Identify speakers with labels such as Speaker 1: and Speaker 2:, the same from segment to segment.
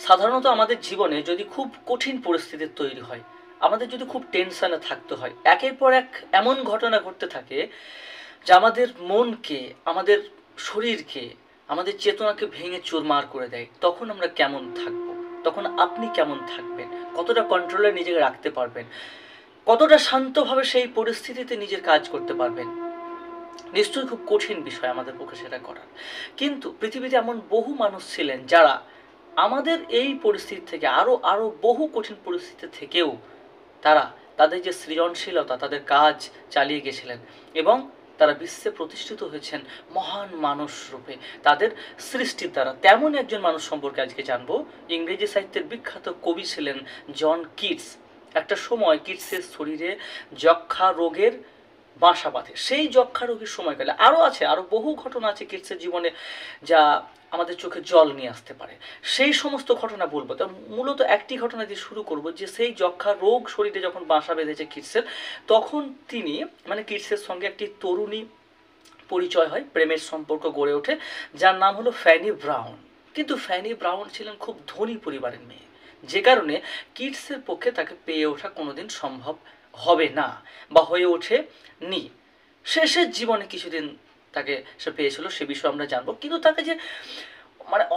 Speaker 1: সাধারণত আমাদের জীবনে যদি খুব কঠিন পরিস্থিতির তৈরি হয়, আমাদের যদি খুব টেনশনে থাকতে হয়, একের পর এক এমন ঘটনা ঘটতে থাকে যা আমাদের মনকে, আমাদের শরীরকে, আমাদের চেতনাকে ভেঙে চুরমার করে দেয়, তখন আমরা কেমন থাকব? তখন আপনি কেমন থাকবেন? কতটা কন্ট্রোলে নিজেকে রাখতে পারবেন? কতটা শান্তভাবে সেই পরিস্থিতিতে নিজের কাজ করতে পারবেন? নিশ্চয়ই খুব কঠিন বিষয় আমাদের পক্ষে সেটা করার। কিন্তু পৃথিবীতে এমন বহু মানুষ ছিলেন যারা আমাদের এই পরিস্থিতি থেকে আরও আরও বহু কঠিন পরিস্থিতি থেকেও তারা তাদের যে সৃজনশীলতা, তাদের কাজ চালিয়ে গেছিলেন এবং তারা বিশ্বে প্রতিষ্ঠিত হয়েছেন মহান মানুষ রূপে তাদের সৃষ্টির দ্বারা। তেমন একজন মানুষ সম্পর্কে আজকে জানবো। ইংরেজি সাহিত্যের বিখ্যাত কবি ছিলেন জন কিটস। একটা সময় কিটসের শরীরে যক্ষা রোগের বাসা বাঁধে। সেই যক্ষা রোগের সময়কালে আরও বহু ঘটনা আছে কিটসের জীবনে যা আমাদের চোখে জল নিয়ে আসতে পারে। সেই সমস্ত ঘটনা বলবো, তো মূলত একটি ঘটনা দিয়ে শুরু করব যে সেই যক্ষা রোগ শরীরে যখন বাসা বেঁধেছে কিটসের, তখন তিনি কিটসের সঙ্গে একটি তরুণী পরিচয় হয়, প্রেমের সম্পর্ক গড়ে ওঠে, যার নাম হলো ফ্যানি ব্রাউন। কিন্তু ফ্যানি ব্রাউন ছিলেন খুব ধনী পরিবারের মেয়ে, যে কারণে কিটসের পক্ষে তাকে পেয়ে ওঠা কোনোদিন সম্ভব হবে না বা হয়ে ওঠে নি। শেষের জীবনে কিছুদিন তাকে সে পেয়েছিল, সে বিষয়ে আমরা জানবো। কিন্তু তাকে যে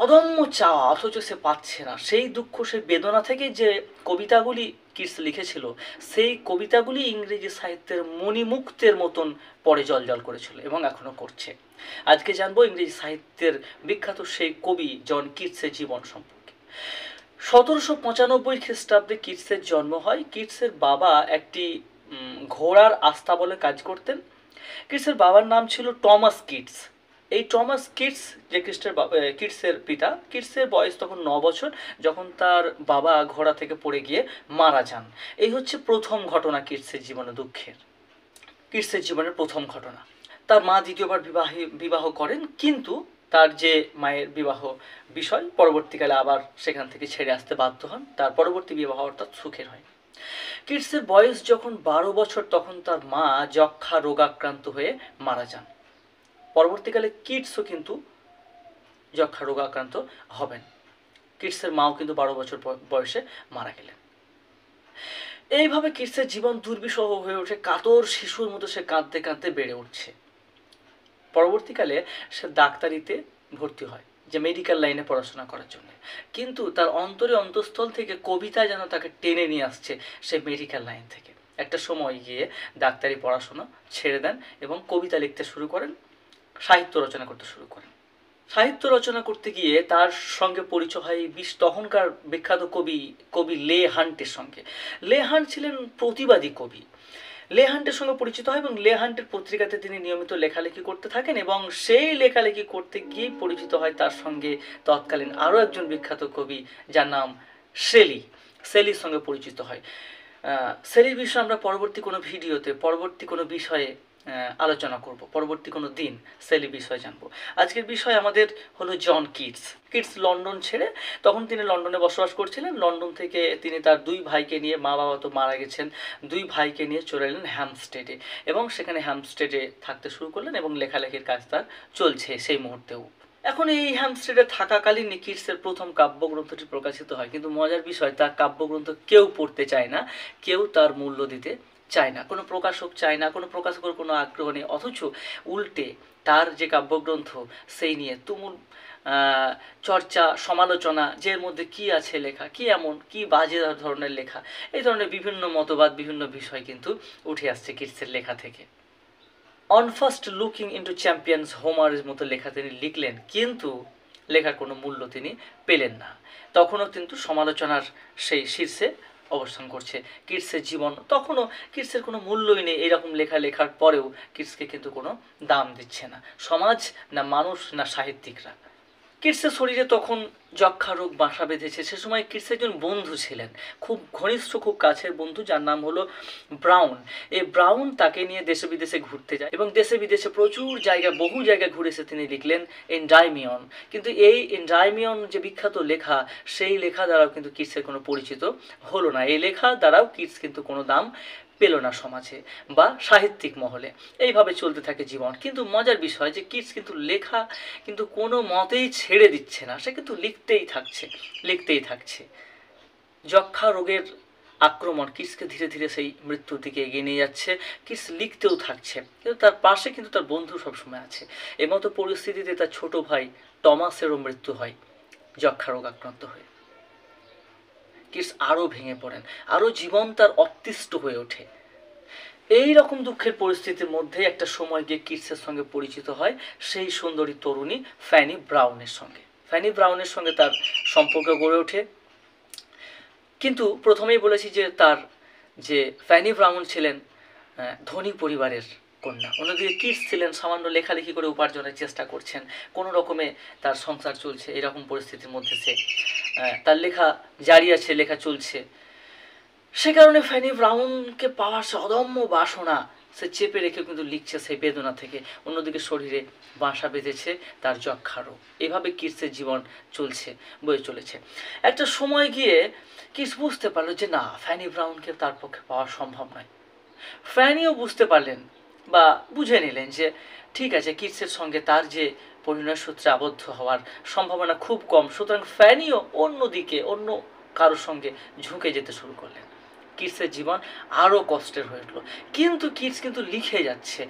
Speaker 1: অদম্য চাওয়া, অথচ সে পাচ্ছে না, সেই দুঃখ, সেই বেদনা থেকে যে কবিতাগুলি কিটস লিখেছিল, সেই কবিতাগুলি ইংরেজি সাহিত্যের মণিমুক্তের মতন পরে জল করেছিল এবং এখনও করছে। আজকে জানবো ইংরেজি সাহিত্যের বিখ্যাত সেই কবি জন কিটসের জীবন সম্পর্কে। 1795 খ্রিস্টাব্দে কিটসের জন্ম হয়। কিটসের বাবা একটি ঘোড়ার আস্তাবলে কাজ করতেন। কিটসের বাবার নাম ছিল টমাস কিটস। এই টমাস কিটস যে কিটসের পিতা, কিটসের বয়স তখন 9 বছর, যখন তার বাবা ঘোড়া থেকে পড়ে গিয়ে মারা যান। এই হচ্ছে প্রথম ঘটনা কিটসের জীবনে, দুঃখের কিটসের জীবনের প্রথম ঘটনা। তার মা দ্বিতীয়বার বিবাহ করেন, কিন্তু তার যে মায়ের বিবাহ বিষয়, পরবর্তীকালে আবার সেখান থেকে ছেড়ে আসতে বাধ্য হন। তার পরবর্তী বিবাহ অর্থাৎ সুখের হয়। কিটসের বয়স যখন 12 বছর, তখন তার মা যক্ষা রোগাক্রান্ত হয়ে মারা যান। পরবর্তীকালে কিটসও কিন্তু যক্ষা রোগাক্রান্ত হবেন। কিটসের মাও কিন্তু 12 বছর বয়সে মারা গেলেন। এইভাবে কিটসের জীবন দুর্বিষহ হয়ে ওঠে। কাতর শিশুর মতো সে কাঁদতে কাঁদতে বেড়ে উঠছে। পরবর্তীকালে সে ডাক্তারিতে ভর্তি হয়, যে মেডিকেল লাইনে পড়াশোনা করার জন্য। কিন্তু তার অন্তঃস্থল থেকে কবিতা যেন তাকে টেনে নিয়ে আসছে সেই মেডিকেল লাইন থেকে। একটা সময় গিয়ে ডাক্তারি পড়াশোনা ছেড়ে দেন এবং কবিতা লিখতে শুরু করেন, সাহিত্য রচনা করতে শুরু করেন। সাহিত্য রচনা করতে গিয়ে তার সঙ্গে পরিচয় হয় তখনকার বিখ্যাত কবি লে হান্টের সঙ্গে। লে হান্ট ছিলেন প্রতিবাদী কবি। লে হান্টের সঙ্গে পরিচিত হয় এবং লে হান্টের পত্রিকাতে তিনি নিয়মিত লেখালেখি করতে থাকেন এবং সেই লেখালেখি করতে গিয়ে পরিচিত হয় তার সঙ্গে তৎকালীন আরও একজন বিখ্যাত কবি, যার নাম শেলির সঙ্গে পরিচিত হয়। শেলির বিষয়ে আমরা পরবর্তী কোনো ভিডিওতে, পরবর্তী কোনো বিষয়ে আলোচনা করব, পরবর্তী কোনো দিন শেলি বিষয়ে জানবো। আজকের বিষয় আমাদের হলো জন কিটস। কিটস লন্ডন ছেড়ে, তখন তিনি লন্ডনে বসবাস করছিলেন। লন্ডন থেকে তিনি তার 2 ভাইকে নিয়ে, মা বাবা তো মারা গেছেন, 2 ভাইকে নিয়ে চলে এলেন হ্যামস্টেডে এবং সেখানে হ্যামস্টেডে থাকতে শুরু করলেন এবং লেখালেখির কাজ তার চলছে সেই মুহূর্তেও। এখন এই হ্যামস্টেডে থাকাকালীন কিটসের প্রথম কাব্যগ্রন্থটি প্রকাশিত হয়। কিন্তু মজার বিষয়, তার কাব্যগ্রন্থ কেউ পড়তে চায় না, কেউ তার মূল্য দিতে চায় না, কোনো প্রকাশক চায় না, কোনো প্রকাশকের কোনো আগ্রহ নেই। অথচ উল্টে তার যে কাব্যগ্রন্থ, সেই নিয়ে তুমুল চর্চা, সমালোচনা, যের মধ্যে কি আছে লেখা, কি এমন, কি বাজে ধরনের লেখা, এই ধরনের বিভিন্ন মতবাদ, বিভিন্ন বিষয় কিন্তু উঠে আসছে কিটসের লেখা থেকে। On first looking into Chapman's হোমারের মতো লেখা তিনি লিখলেন, কিন্তু লেখার কোনো মূল্য তিনি পেলেন না। তখনও কিন্তু সমালোচনার সেই শীর্ষে অবস্থান করছে কিটসের জীবন। তখনও কিটসের কোনো মূল্যই নেই। এইরকম লেখার পরেও কিটসকে কিন্তু কোনো দাম দিচ্ছে না সমাজ, না মানুষ, না সাহিত্যিকরা। কিটসের শরীরে তখন যক্ষা রোগ বাসা বেঁধেছে। সে সময় কিটসের একজন বন্ধু ছিলেন, খুব ঘনিষ্ঠ, খুব কাছের বন্ধু, যার নাম হলো ব্রাউন। এই ব্রাউন তাকে নিয়ে দেশে বিদেশে ঘুরতে যায় এবং দেশে বিদেশে বহু জায়গায় ঘুরেছে। তিনি লিখলেন এন্ডাইমিয়ন। কিন্তু এই এন্ডাইমিয়ন যে বিখ্যাত লেখা, সেই লেখা দ্বারাও কিন্তু কিটসের কোনো পরিচিত হলো না। এই লেখা দ্বারাও কিটস কিন্তু কোনো দাম পেল না সমাজে বা সাহিত্যিক মহলে। এইভাবে চলতে থাকে জীবন। কিন্তু মজার বিষয় যে কিটস কিন্তু লেখা কিন্তু কোনো মতেই ছেড়ে দিচ্ছে না, সে কিন্তু লিখতেই থাকছে। যক্ষা রোগের আক্রমণ কিটসকে ধীরে ধীরে সেই মৃত্যুর দিকে এগিয়ে নিয়ে যাচ্ছে। কিটস লিখতেও থাকছে, কিন্তু তার পাশে কিন্তু তার বন্ধু সবসময় আছে। এমতো পরিস্থিতিতে তার ছোট ভাই টমাসেরও মৃত্যু হয় যক্ষা রোগ আক্রান্ত হয়ে। কিটস আরও ভেঙে পড়েন, আরও জীবন তার অতিষ্ঠ হয়ে ওঠে। এই রকম দুঃখের পরিস্থিতির মধ্যে একটা সময় গিয়ে কিটসের সঙ্গে পরিচিত হয় সেই সুন্দরী তরুণী ফ্যানি ব্রাউনের সঙ্গে। ফ্যানি ব্রাউনের সঙ্গে তার সম্পর্ক গড়ে ওঠে। কিন্তু প্রথমেই বলেছি যে তার যে ফ্যানি ব্রাউন ছিলেন ধনী পরিবারের কন্যা, অন্যদিকে কিটস ছিলেন সামান্য লেখালেখি করে উপার্জনের চেষ্টা করছেন, কোনো রকমে তার সংসার চলছে। এরকম পরিস্থিতির মধ্যে সে তার লেখা জারি আছে, লেখা চলছে। সে কারণে ফ্যানি ব্রাউনকে পাওয়ার সে অদম্য বাসনা সে চেপে রেখে কিন্তু লিখছে সেই বেদনা থেকে। অন্যদিকে শরীরে বাসা বেঁধেছে তার যক্ষারও। এভাবে কিটসের জীবন বয়ে চলেছে। একটা সময় গিয়ে কিটস বুঝতে পারলো যে না, ফ্যানি ব্রাউনকে তার পক্ষে পাওয়া সম্ভব নয়। ফ্যানিও বুঝতে পারলেন বা বুঝে নিলেন যে ঠিক আছে, কিটসের সঙ্গে তার যে পরিণয় সূত্রে আবদ্ধ হওয়ার সম্ভাবনা খুব কম। সুতরাং ফ্যানিও অন্য কারোর সঙ্গে ঝুঁকে যেতে শুরু করলেন। কিটসের জীবন আরও কষ্টের হয়ে উঠল। কিন্তু কিটস কিন্তু লিখে যাচ্ছে,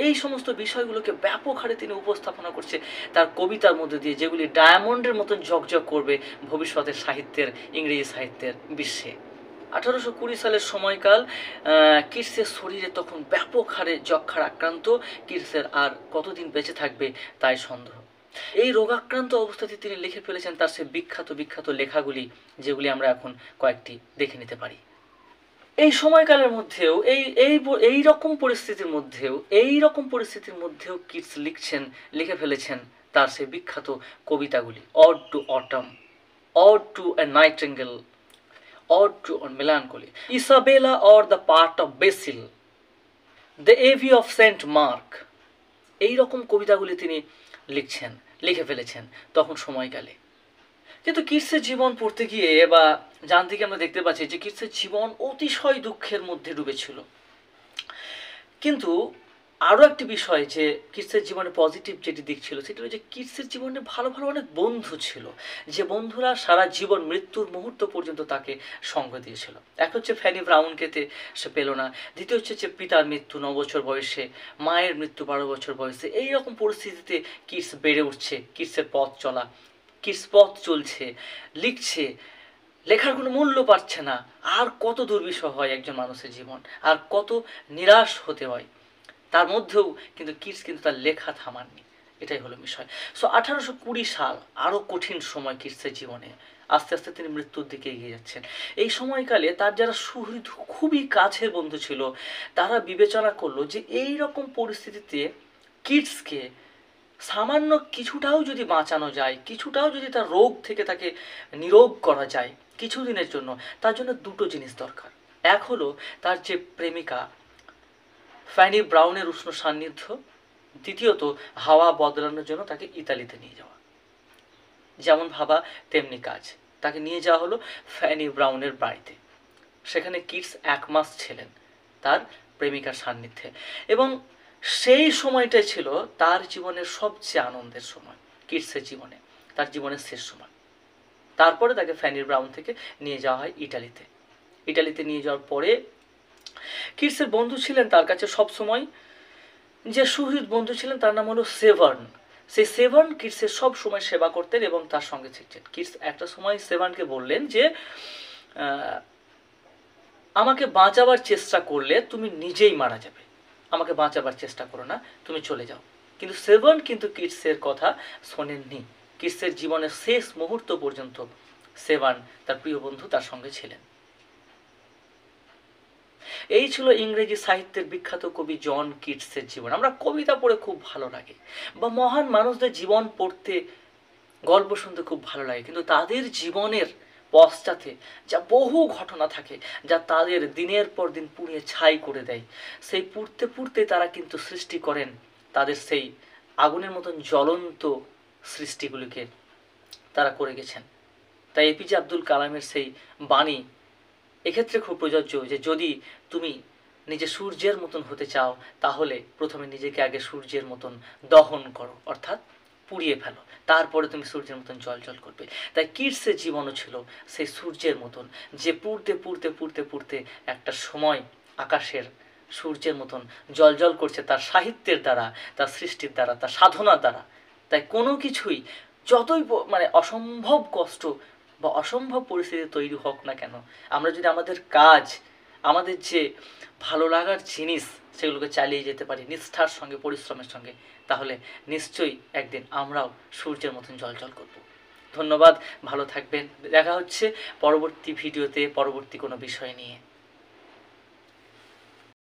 Speaker 1: এই সমস্ত বিষয়গুলোকে ব্যাপক হারে তিনি উপস্থাপনা করছে তার কবিতার মধ্যে দিয়ে, যেগুলি ডায়মন্ডের মতন ঝকঝক করবে ভবিষ্যতের সাহিত্যের, ইংরেজি সাহিত্যের বিশ্বে। 1820 সালের সময়কাল। কিটসের শরীরে তখন ব্যাপক হারে যক্ষার আক্রান্ত। কিটসের আর কতদিন বেঁচে থাকবে তাই সন্দেহ। এই রোগাক্রান্ত অবস্থাতে তিনি লিখে ফেলেছেন তার সে বিখ্যাত লেখাগুলি, যেগুলি আমরা এখন কয়েকটি দেখে নিতে পারি। এই সময়কালের মধ্যেও এই রকম পরিস্থিতির মধ্যেও কিটস লিখে ফেলেছেন তার সে বিখ্যাত কবিতাগুলি, ode to autumn, ode to a nightingale, ode to on melancholy, Isabella or the pot of basil, the eve of Saint Mark. এই রকম কবিতাগুলি তিনি লিখে ফেলেছেন তখন সময়কালে। কিন্তু কিটসের জীবন পড়তে গিয়ে বা জানতে গিয়ে আমরা দেখতে পাচ্ছি যে কিটসের জীবন অতিশয় দুঃখের মধ্যে ডুবেছিল। কিন্তু আরও একটি বিষয় যে কিটসের জীবনে পজিটিভ যেটি দিক ছিল সেটি হলো যে কিটসের জীবনে ভালো অনেক বন্ধু ছিল, যে বন্ধুরা সারা জীবন মৃত্যুর মুহূর্ত পর্যন্ত তাকে সঙ্গ দিয়েছিল। এক হচ্ছে ফ্যানি ব্রাউনকে সে পেল না, দ্বিতীয় হচ্ছে যে পিতার মৃত্যু 9 বছর বয়সে, মায়ের মৃত্যু 12 বছর বয়সে। এই রকম পরিস্থিতিতে কিটস বেড়ে উঠছে, কিটসের কিটস পথ চলছে, লিখছে, লেখার কোনো মূল্য পাচ্ছে না। আর কত দুর্বিষহ হয় একজন মানুষের জীবন, আর কত নিরাশ হতে হয়। তার মধ্যেও কিন্তু কিটস কিন্তু তার লেখা থামাননি, এটাই হলো বিষয়। 1820 সাল আরও কঠিন সময় কিটসের জীবনে। আস্তে আস্তে তিনি মৃত্যুর দিকে এগিয়ে যাচ্ছেন। এই সময়কালে তার যারা সুহৃদ, খুবই কাছের বন্ধু ছিল, তারা বিবেচনা করলো যে এই রকম পরিস্থিতিতে কিটসকে সামান্য কিছুটাও যদি বাঁচানো যায়, কিছুটাও যদি তার রোগ থেকে তাকে নিরোগ করা যায় কিছুদিনের জন্য, তার জন্য দুটো জিনিস দরকার। এক হলো তার যে প্রেমিকা ফ্যানি ব্রাউনের উষ্ণ সান্নিধ্য, দ্বিতীয়ত হাওয়া বদলানোর জন্য তাকে ইতালিতে নিয়ে যাওয়া। যেমন ভাবা তেমনি কাজ, তাকে নিয়ে যাওয়া হলো ফ্যানি ব্রাউনের বাড়িতে। সেখানে কিটস 1 মাস ছিলেন তার প্রেমিকার সান্নিধ্যে, এবং সেই সময়টাই ছিল তার জীবনের সবচেয়ে আনন্দের সময়। কিটসের জীবনে তার জীবনের শেষ সময়। তারপরে তাকে ফ্যানি ব্রাউন থেকে নিয়ে যাওয়া হয় ইটালিতে নিয়ে যাওয়ার পরে কিটসের বন্ধু ছিলেন তার কাছে সব সময়, যে সুহৃদ বন্ধু ছিলেন তার নাম হলো সেভার্ন। সেই সেভার্ন কিটসের সব সময় সেবা করতেন এবং তার সঙ্গে থাকতেন। কিটস একটা সময় সেভার্নকে বললেন যে আমাকে বাঁচাবার চেষ্টা করলে তুমি নিজেই মারা যাবে, আমাকে বাঁচাবার চেষ্টা করো না, তুমি চলে যাও। কিন্তু সেভার্ন কিন্তু কিটসের কথা শোনেননি। কিটসের জীবনের শেষ মুহূর্ত পর্যন্ত সেভার্ন তার প্রিয় বন্ধু তার সঙ্গে ছিলেন। এই ছিল ইংরেজি সাহিত্যের বিখ্যাত কবি জন কিটসের জীবন। আমরা কবিতা পড়ে খুব ভালো লাগে বা মহান মানুষদের জীবন পড়তে, গল্প শুনতে খুব ভালো লাগে, কিন্তু তাদের জীবনের পশ্চাতে যা বহু ঘটনা থাকে যা তাদের দিনের পর দিন পুড়িয়ে ছাই করে দেয়, সেই পুড়তে তারা কিন্তু সৃষ্টি করেন তাদের সেই আগুনের মতন জ্বলন্ত সৃষ্টিগুলিকে তারা করে গেছেন। তাই এপিজে আব্দুল কালামের সেই বাণী এক্ষেত্রে খুব প্রযোজ্য যে যদি তুমি নিজে সূর্যের মতন হতে চাও, তাহলে প্রথমে নিজেকে আগে সূর্যের মতন দহন করো, অর্থাৎ পুড়িয়ে ফেলো, তারপরে তুমি সূর্যের মতন জ্বলজ্বল করবে। তাই কিডসের জীবনও ছিল সেই সূর্যের মতন, যে পুড়তে পুড়তে পুড়তে পুড়তে একটা সময় আকাশের সূর্যের মতন জ্বলজ্বল করছে তার সাহিত্যের দ্বারা, তার সৃষ্টির দ্বারা, তার সাধনার দ্বারা। তাই কোনো কিছুই যতই মানে অসম্ভব কষ্ট বা অসম্ভব পরিস্থিতি তৈরি হোক না কেন, আমরা যদি আমাদের কাজ, আমাদের যে ভালো লাগার জিনিস, সেগুলোকে চালিয়ে যেতে পারি নিষ্ঠার সঙ্গে, পরিশ্রমের সঙ্গে, তাহলে নিশ্চয়ই একদিন আমরাও সূর্যের মতন জ্বলজ্বল করব। ধন্যবাদ, ভালো থাকবেন। দেখা হচ্ছে পরবর্তী ভিডিওতে পরবর্তী কোনো বিষয় নিয়ে।